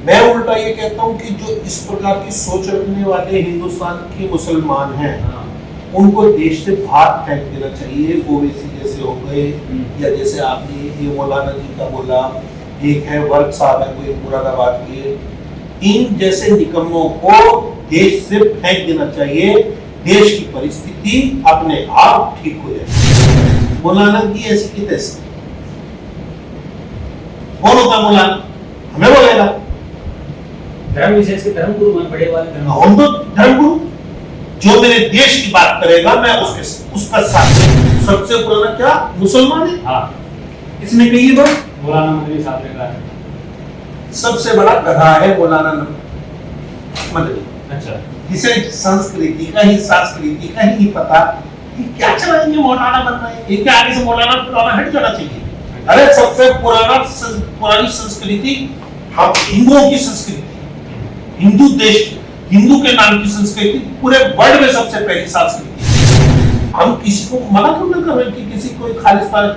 मैं उल्टा ये कहता हूँ कि जो इस प्रकार की सोच रखने वाले हिंदुस्तान के मुसलमान हैं, उनको देश से बाहर फेंक देना चाहिए। ओवैसी जैसे हो गए, या जैसे आपने ये मौलाना जी का बोला, एक है वर्क साहब है कोई मुरादाबाद के, इन जैसे निकम्मों को देश से फेंक देना चाहिए। देश की परिस्थिति अपने आप ठीक हो जाए। मौलाना की ऐसी की तैसी, कौन होता मौलाना? हमें बोलेगा धर्म विशेष के धर्म गुरु में बड़े वाले धर्म, हम तो धर्म गुरु, जो मेरे देश की बात करेगा मैं उसका साथ। सबसे पुराना क्या मुसलमान है? हाँ, इसने कही है बात, मौलाना मदनी साहब ने कहा सबसे बड़ा गधा है मौलाना मदनी। अच्छा, जिसे संस्कृति का ही नहीं पता कि क्या चलाएंगे मौलाना बनना है, ये क्या आगे से मौलाना पुराना हट जाना चाहिए। अरे सबसे पुरानी संस्कृति हम हिंदुओं की संस्कृति, हिंदू देश, हिंदू के नाम की संस्कृति पूरे वर्ल्ड में सबसे पहली संस्कृति। हम किसी को मना क्यों ना कर रहे कि किसी कोई खालिस्तान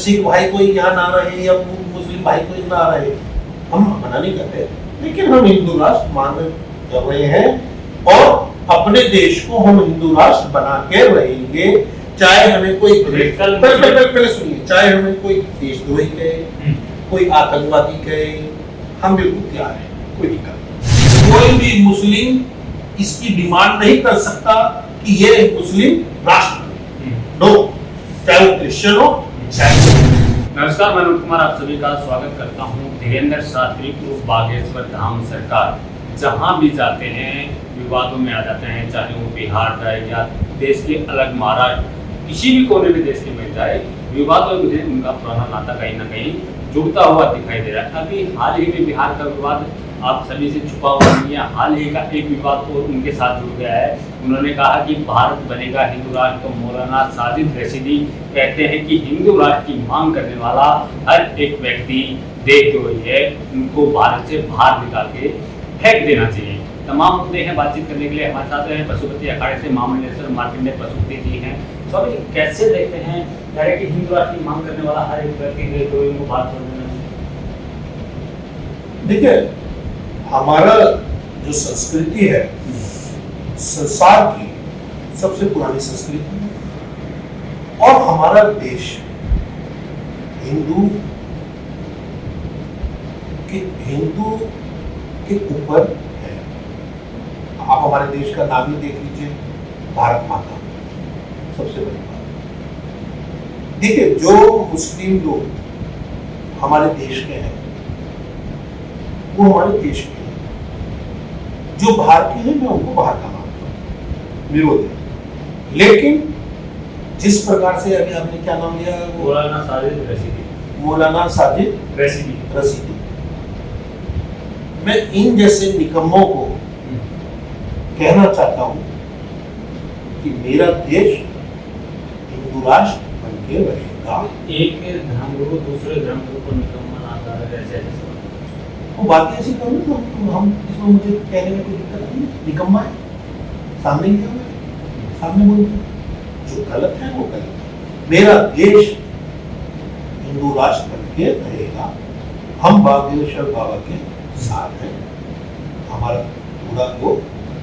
सिख भाई कोई यहाँ ना रहे या मुस्लिम भाई कोई ना रहे, हम मना नहीं करते, लेकिन हम हिंदू राष्ट्र मानने कर रहे हैं और अपने देश को हम हिंदू राष्ट्र बना के रहेंगे। चाहे हमें कोई पहले सुनिए, चाहे हमें कोई देशद्रोही कहे, कोई आतंकवादी कहे, हम बिल्कुल तैयार हैं, कोई दिक्कत नहीं। कोई भी मुस्लिम इसकी डिमांड नहीं कर सकता कि ये मुस्लिम राष्ट्र नो, चाहे वो क्रिश्चियन हो चाहे। नमस्कार, मैं अनुप कुमार आप सभी का स्वागत करता हूँ। धीरेन्द्र शास्त्री उर्फ बागेश्वर धाम सरकार जहाँ भी जाते हैं विवादों में आ जाते हैं, चाहे वो बिहार जाए या देश के अलग महाराष्ट्र किसी भी कोने में देश के मिल जाए, विवादों में उनका पुराना नाता कहीं ना कहीं जुड़ता हुआ दिखाई दे रहा है। अभी हाल ही में बिहार का विवाद आप सभी से छुपा हुआ नहीं है, हाल ही का एक विवाद और उनके साथ जुड़ गया है। उन्होंने कहा कि भारत बनेगा हिंदू राष्ट्र, तो मौलाना साजिद रशीदी कहते हैं कि हिंदू राष्ट्र की मांग करने वाला हर एक व्यक्ति देश द्रोही है, उनको भारत से बाहर निकाल के फेंक देना चाहिए। तमाम मुद्दे हैं, बातचीत करने के लिए हमारे साथ हैं पशुपति अखाड़े से मामलेश्वर मार्कंडेय पशुपति जी हैं। तो अभी कैसे देखते हैं कि हिंदू राष्ट्र की मांग करने वाला हर एक व्यक्ति देश द्रोही को बात छोड़ देना चाहिए? देखिए, हमारा जो संस्कृति है संसार की सबसे पुरानी संस्कृति है और हमारा देश हिंदू के ऊपर है। आप हमारे देश का नाम ही देख लीजिए, भारत माता, सबसे बड़ी बात। देखिए, जो मुस्लिम लोग हमारे देश के हैं वो हमारे देश के हैं, जो भारतीय हैं मैं उनको बाहर का मानता हूँ, विरोध है। लेकिन जिस प्रकार से अभी आपने क्या नाम लिया, मौलाना साजिद रशीदी, मौलाना साजिद रशीदी, मैं इन जैसे निकम्मों को कहना चाहता हूं कि मेरा देश हिंदू राष्ट्र बन के रहेगा। एक धर्मगुरु दूसरे धर्मगुरु को निकम्मा ना कहा ऐसे वो बातें ऐसी करूँ तो हम इसमें मुझे कहने में कोई दिक्कत नहीं, निकम्मा है सामने क्या है, सामने बोलते जो गलत है वो गलत है। मेरा देश हिंदू राष्ट्र बन के रहेगा, हम बागेश्वर बाबा के साथ हैं, हमारा पूरा को।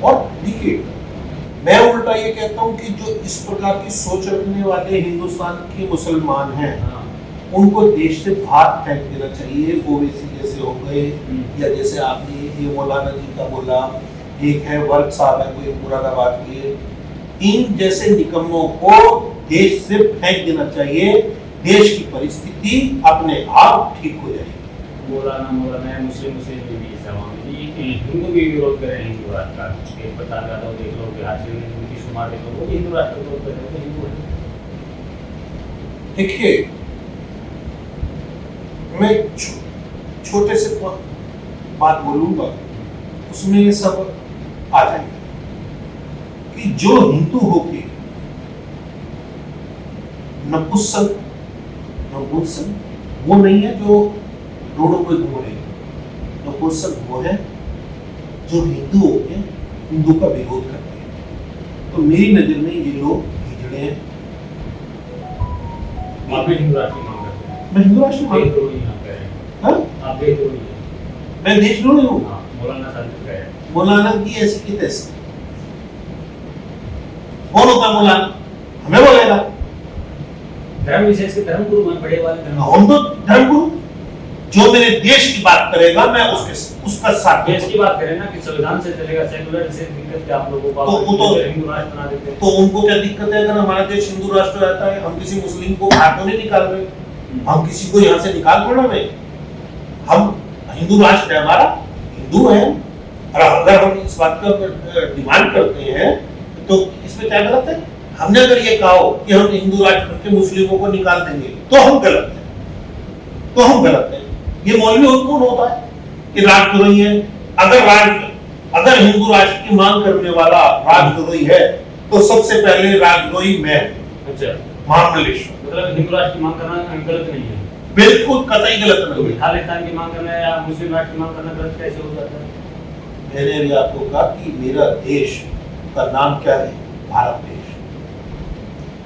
और देखिए, मैं उल्टा ये कहता हूँ कि जो इस प्रकार की सोच रखने वाले हिंदुस्तान के मुसलमान हैं, उनको देश से बाहर फेंक देना चाहिए। ओवैसी जैसे हो गए, या जैसे आपने ये मौलाना जी का बोला, एक है वर्क साहब है कोई मुरादाबाद के, इन जैसे निकम्मों को देश से फेंक देना चाहिए। देश की परिस्थिति अपने आप ठीक हो जाएगी। मौलाना मुस्लिम भी हिंदू भी विरोध कर रहे हैं हिंदू राष्ट्र का, एक बता रहा था, देख लो बिहार से नीतीश कुमार देख लो, वो हिंदू राष्ट्र का विरोध कर रहे हैं, हिंदू है। देखिए, मैं छोटे से बात बोलूंगा, उसमें ये सब आ जाएगा कि जो हिंदू होके नपुंसक वो नहीं है जो रोडों पे घूम रहे हैं, नपुंसक वो है जो हिंदू होके हिंदू का विरोध करते हैं। तो मेरी नजर में ये लोग हिजड़े हैं। आप भी हिंदू राष्ट्र की मांग करते हैं? मैं हिंदू राष्ट्र आप देशद्रोही हैं। मैं देशद्रोही हूँ? हाँ, मौलाना साजिद का है। मौलाना की ऐसी की तैसी। कौन होता है मौलाना? हमें बोलेगा। धर्म विशेष के धर्म गुरु में बड़े वाले धर्म हम तो धर्मगुरु, जो मेरे देश की बात करेगा मैं उसका साथ देश की बात करें ना कि संविधान से चलेगा, सेकुलर से दिक्कत क्या आप लोगों को? तो वो तो हिंदू राष्ट्र बना देते हैं। तो उनको क्या दिक्कत है अगर हमारा देश हिंदू राष्ट्र रहता है? हम किसी मुस्लिम को बाहर तो नहीं निकाल रहे, हम किसी को यहाँ से निकाल थोड़ा रहे। हम हिंदू राष्ट्र है, हमारा हिंदू है, और अगर हम इस बात का डिमांड करते हैं तो इसमें क्या गलत है? हमने अगर ये कहा हो कि हम हिंदू राष्ट्र के मुस्लिमों को निकाल देंगे तो हम गलत हैं, तो हम गलत हैं। ये मौलवी कौन होता है कि राष्ट्रद्रोही है? अगर हिंदू राष्ट्र की मांग करने वाला राष्ट्रद्रोही है तो सबसे पहले राष्ट्रद्रोही मैं। अच्छा, महामलेश्वर मतलब हिंदू राष्ट्र की मांग करना गलत नहीं है? बिल्कुल कतई गलत तो नहीं है। खालिस्तान की मांग करना या मुस्लिम राष्ट्र की मांग करना गलत कैसे हो जाता है? मैंने अभी आपको कहा कि मेरा देश का नाम क्या है? भारत देश।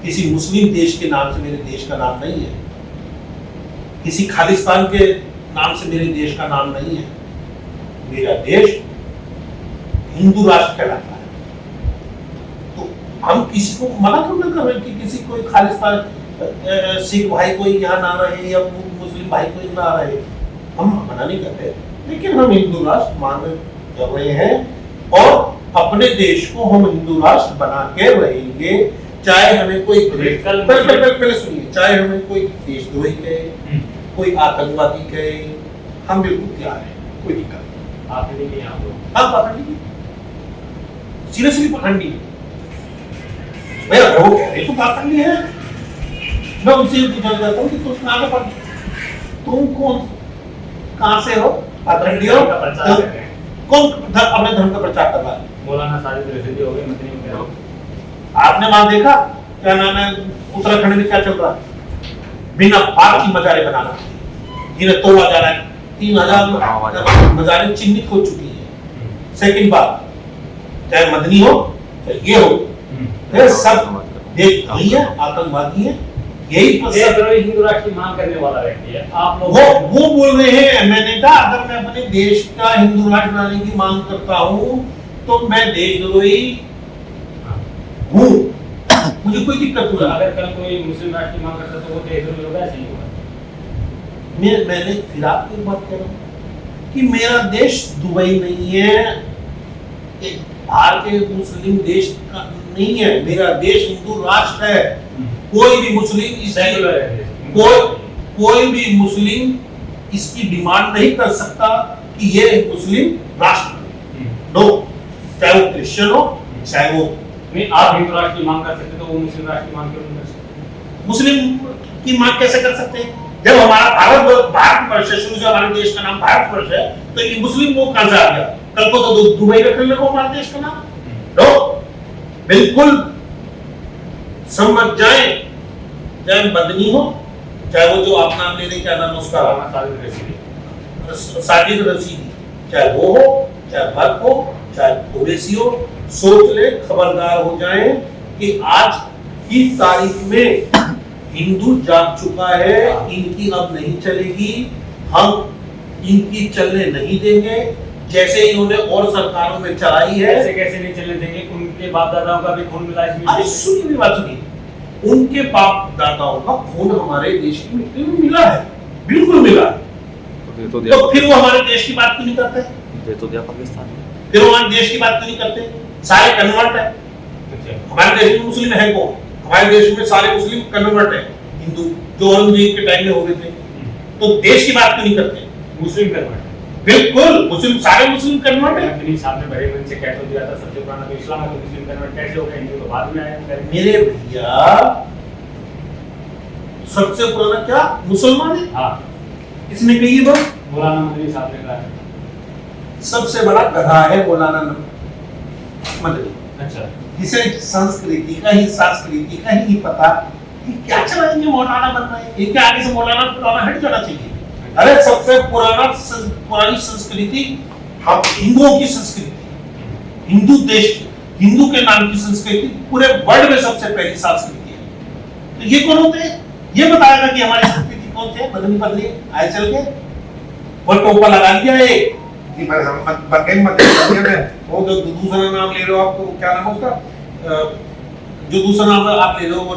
किसी मुस्लिम देश के नाम से मेरे देश का नाम नहीं है, किसी खालिस्तान के नाम से मेरे देश का नाम नहीं है। मेरा देश हिंदू राष्ट्र कहलाता है। तो हम किसी को मना क्यों ना कर रहे कि किसी कोई खालिस्तान सिख भाई कोई यहाँ ना रहे या मुस्लिम भाई कोई ना रहे? हम मना नहीं करते, लेकिन हम हिंदू राष्ट्र मांग कर रहे हैं और अपने देश को हम हिंदू राष्ट्र बना के रहेंगे, चाहे हमें कोई पहले सुनिए, चाहे हमें कोई देशद्रोही कहे, कोई आतंकवादी कहे, हम बिल्कुल तैयार हैं, कोई दिक्कत नहीं। आपने नहीं किया? आप लोग हाँ, पखंडी सीरियसली पखंडी है भैया, वो कह रहे तो पखंडी है। मैं उनसे पूछना चाहता हूँ कि तुम कहाँ के पढ़, तुम कहाँ से हो? पखंडी हो? कौन अपने धर्म का प्रचार कर रहा है? मौलाना साजिद रशीदी हो गए, मदनी में हो। आपने वहां देखा क्या नाम है उत्तराखंड में क्या चल रहा है? बिना बात की मजारे बनाना, जिन्हें तोड़ा जा रहा है। 3000 मजारे चिन्हित हो चुकी है। सेकंड बात, चाहे मदनी हो चाहे ये हो, ये सब देशद्रोही है, आतंकवादी है। यही हिंदू राष्ट्र की मांग करने वाला व्यक्ति है। आप लोग वो बोल रहे हैं। मैंने कहा अगर मैं अपने देश का हिंदू राष्ट्र बनाने की मांग करता हूँ तो मैं देशद्रोही हूँ, मुझे कोई दिक्कत नहीं। अगर कल कोई मुस्लिम राष्ट्र की मांग करता तो वो देशद्रोही होगा, ऐसे ही होगा। मैंने फिर आपको एक बात कह रहा हूँ कि मेरा देश दुबई नहीं है, बाहर के मुस्लिम देश का नहीं है, मेरा देश हिंदू राष्ट्र है। कोई भी मुस्लिम कोई भी मुस्लिम इसकी डिमांड नहीं कर सकता कि ये मुस्लिम राष्ट्र नो, चाहे वो क्रिश्चियन हो चाहे वो नहीं। आप हिंदू राष्ट्र की मांग कर सकते तो वो मुस्लिम राष्ट्र की मांग क्यों नहीं कर सकते? मुस्लिम की मांग कैसे कर सकते हैं? जब हमारा भारतवर्ष है, शुरू से हमारे देश का नाम भारतवर्ष है, तो ये मुस्लिम वो कहां से आ गया? कल को तो दुबई रख लेगा हमारे देश का नाम। नो, बिल्कुल समझ जाए, चाहे मदनी हो चाहे वो जो आप नाम ले रहे, क्या नाम उसका? साजिद रशीदी, चाहे वो हो चाहे भक्त हो चाहे ओवैसी हो, सोच ले, खबरदार हो जाए कि आज की तारीख में हिंदू जाग चुका है, इनकी अब नहीं चलेगी, हम इनकी चलने नहीं देंगे। जैसे इन्होंने और सरकारों में चलाई है, ऐसे कैसे नहीं चलने देंगे? उनके बाप दादाओं का भी खून मिला इसमें। अरे सुनिए मेरी बात सुनिए, उनके बाप दादाओं का खून हमारे देश की मिट्टी में मिला है, बिल्कुल मिला है। तो फिर वो हमारे देश की बात क्यों नहीं करते? दे तो दिया पाकिस्तान ने। फिर वो हमारे देश की बात क्यों नहीं करते? सारे कन्वर्ट है हमारे देश में। मुस्लिम है कौन? हमारे देश में सारे मुस्लिम कन्वर्ट है, हिंदू, जो औरंगजेब के टाइम में हो गए थे। तो देश की बात क्यों नहीं करते? मुस्लिम कन्वर्ट, बिल्कुल मुस्लिम, सारे मुस्लिम कन्वर्ट है। अपनी सामने बड़े मन से कह तो दिया था सबसे पुराना तो इस्लाम है, तो मुस्लिम कन्वर्ट कैसे हो गए? हिंदू तो बाद में आए। मेरे भैया सबसे पुराना क्या मुसलमान है? हाँ, किसने कही है बात? मौलाना मदनी साहब ने कहा है। सबसे बड़ा गधा है मौलाना मदनी। अच्छा, जिसे संस्कृति का ही नहीं पता कि क्या चलाएंगे मौलाना बन रहे हैं, इनके आगे से मौलाना हट जाना चाहिए। अरे सबसे पुरानी संस्कृति हम हिंदुओं की संस्कृति, हिंदू देश की, हिंदू के नाम की संस्कृति पूरे वर्ल्ड में सबसे पहली संस्कृति है। तो ये कौन होते हैं? ये बताएगा कि हमारी संस्कृति कौन थे? बदली आए चल के वो टोपा लगा लिया एक कि हम बन मध्य प्रदेश में वो जो दूसरा नाम ले रहे हो, आपको क्या नाम है उसका, जो दूसरा नाम आप ले रहे हो वो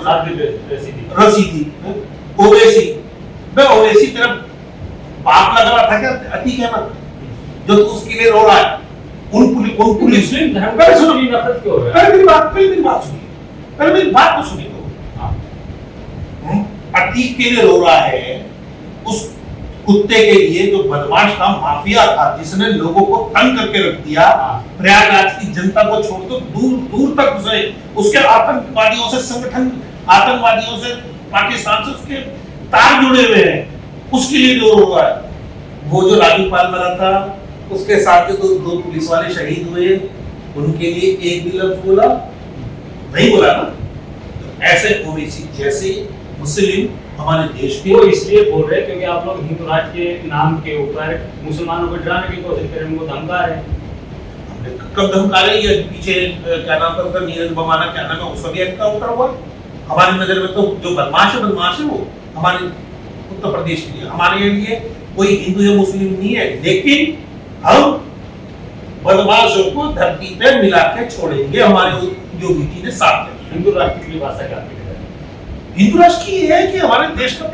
रसीदी ओवैसी, मैं ओवैसी तेरा बाप लग रहा था क्या, अतीक है ना जो तू उसके लिए रो रहा है, उन पुलिस मुस्लिम धर्म का सुनो नफरत क्यों हो रहा है? पहले मेरी बात सुनिए, पहले मेरी बात तो सुनिए। अतीक के लिए रो रहा है, उस कुत्ते के लिए जो बदमाश था, माफिया था, जिसने लोगों को तंग करके रख दिया, प्रयागराज की जनता को छोड़ दो, दूर दूर तक उसके आतंकवादियों से संगठन, आतंकवादियों से, पाकिस्तान से उसके तार जुड़े हुए हैं, उसके लिए जो रो रहा है। वो जो राज्यपाल मरा था, उसके साथ जो दो पुलिस वाले शहीद हुए, उनके लिए एक भी लफ्ज बोला नहीं, बोला ना। तो ऐसे ओवैसी जैसे मुस्लिम हमारे देश के, वो इसलिए बोल रहे हैं क्योंकि आप लोग हिंदू राष्ट्र के नाम के ऊपर मुसलमानों को डराने की कोशिश कर रहे हैं, उनको धमका रहे हैं। हमने कब धमका रहे? ये पीछे क्या नाम था उसका, नीरज बमाना क्या नाम है, उसका भी एनकाउंटर हुआ। हमारी नजर में तो जो बदमाश है वो हमारे उत्तर प्रदेश के लिए, हमारे लिए कोई हिंदू या मुस्लिम नहीं है, लेकिन हम बदमाशों को धरती पे मिला के छोड़ेंगे, हमारे योगी जी ने साफ किया। हिंदू राष्ट्र की भाषा क्या है? हिंदू राष्ट्र की ये है कि हमारे देश का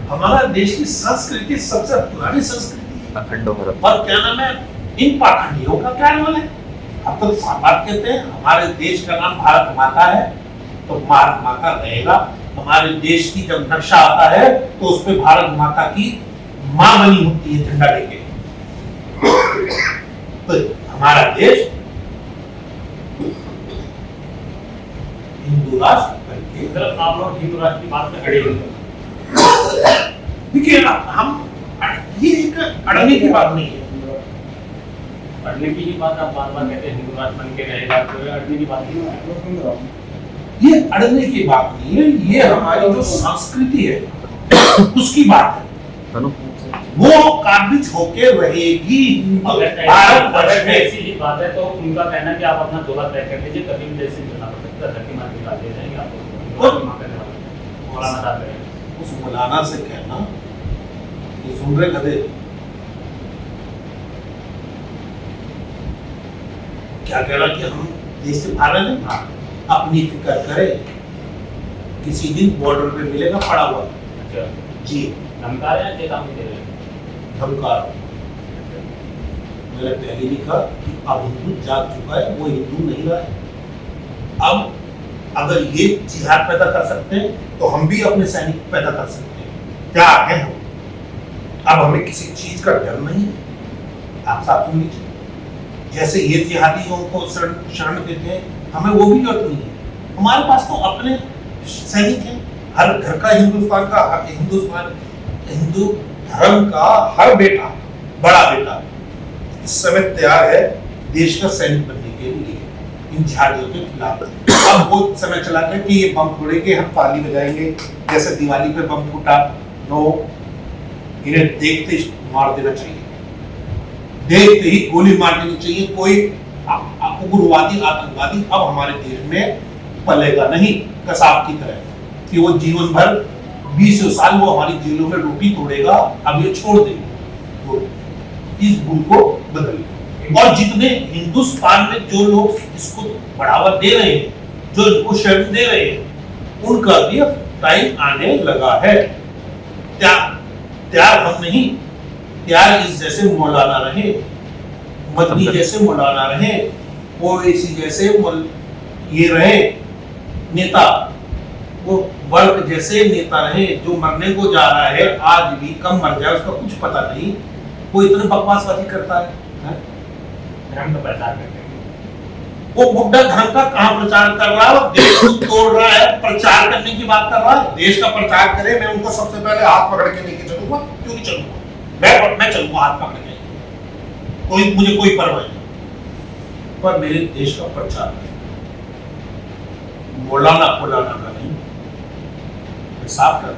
हमारा देश की संस्कृति सबसे पुरानी संस्कृति है, अखंड भारत। और क्या नाम है, इन पाखंडियों का क्या नाम है? अब तो साफ बात कहते हैं, हमारे देश का नाम भारत माता है, तो भारत माता रहेगा। हमारे देश की जब नक्शा आता है तो उस पे भारत माता की मां बनी होती है झंडा लेके। तो हमारा देश हिंदू राष्ट्र करके, मतलब आप लोग हिंदू राष्ट्र की बात में अड़े हुए हैं। देखिए हम, ये एक अड़ने की बात नहीं है, अड़ने की ही बात आप बार बार कहते हैं, हिंदू राष्ट्र बन के रहेगा, तो अड़ने की बात नहीं है। ये अड़ने की बात नहीं है, ये हमारी जो संस्कृति है उसकी बात है, वो काबिज होके रहेगी। भारत वर्ष में ऐसी ही बात है तो उनका कहना है कि आप अपना जोला तय कर लीजिए, कभी भी जैसे करना पड़ सकता है, धक्के मार के निकाल दिए जाएंगे आपको। मौलाना साहब है, उस मौलाना से कहना कि सुन रहे गधे, क्या कह रहा कि हम देश से भाग रहे हैं, अपनी फिक्र करें, किसी दिन बॉर्डर पे मिलेगा पड़ा हुआ। अच्छा जी, धमका रहे हैं, चेतावनी दे रहे हैं? धमका। मैंने पहले लिखा कि अब हिंदू जाग चुका है, वो हिंदू नहीं रहा है। अब अगर ये जिहाद पैदा कर सकते हैं तो हम भी अपने सैनिक पैदा कर सकते हैं। क्या है हम? अब हमें किसी चीज का डर नहीं है। आप साथ सुन लीजिए, जैसे ये जिहादियों को शरण देते हैं, हमें वो भी जरूरत नहीं है। हमारे पास तो अपने सैनिक हैं, हर घर का हिंदुस्तान का, हिंदू धर्म का हर बेटा, बड़ा बेटा इस समय तैयार है देश का सैनिक बनने के लिए, इन जिहादियों के खिलाफ। अब वो समय चला गया कि ये बम फोड़ेंगे, हम ताली बजाएंगे, जैसे दिवाली पे बम फूटा। नो, इन्हें देखते ही मार देना चाहिए, देखते ही गोली मार देनी चाहिए। कोई उग्रवादी, आतंकवादी अब हमारे देश में पलेगा नहीं कसाब की तरह, कि वो जीवन भर 20 साल वो हमारी जेलों में रोटी तोड़ेगा, अब ये छोड़ देंगे। तो इस गुण को बदलिए। और जितने हिंदुस्तान में जो लोग इसको बढ़ावा दे रहे हैं, जो इनको शरण दे रहे हैं, उनका भी अब टाइम आने लगा है। त्याग हम नहीं, त्याग इस जैसे मौलाना रहे, मदनी जैसे मौलाना रहे, ओवैसी जैसे ये रहे नेता, वो वर्ग जैसे नेता रहे। जो मरने को जा रहा है आज भी, कम मर जाए उसका कुछ पता नहीं, वो इतने बकवासबाजी करता है। धर्म का प्रचार करते हैं, वो बुड्ढा धर्म का कहाँ प्रचार कर रहा है? देश को तोड़ रहा है, प्रचार करने की बात कर रहा है। देश का प्रचार करे, मैं उनको सबसे पहले हाथ पकड़ के लेके चलूंगा। क्यों नहीं चलूंगा? मैं चलूंगा हाथ पकड़ के, मुझे कोई परवाह नहीं, पर मेरे देश का प्रचार है, मौलाना का नहीं। साफ कर,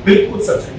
बिल्कुल सच है।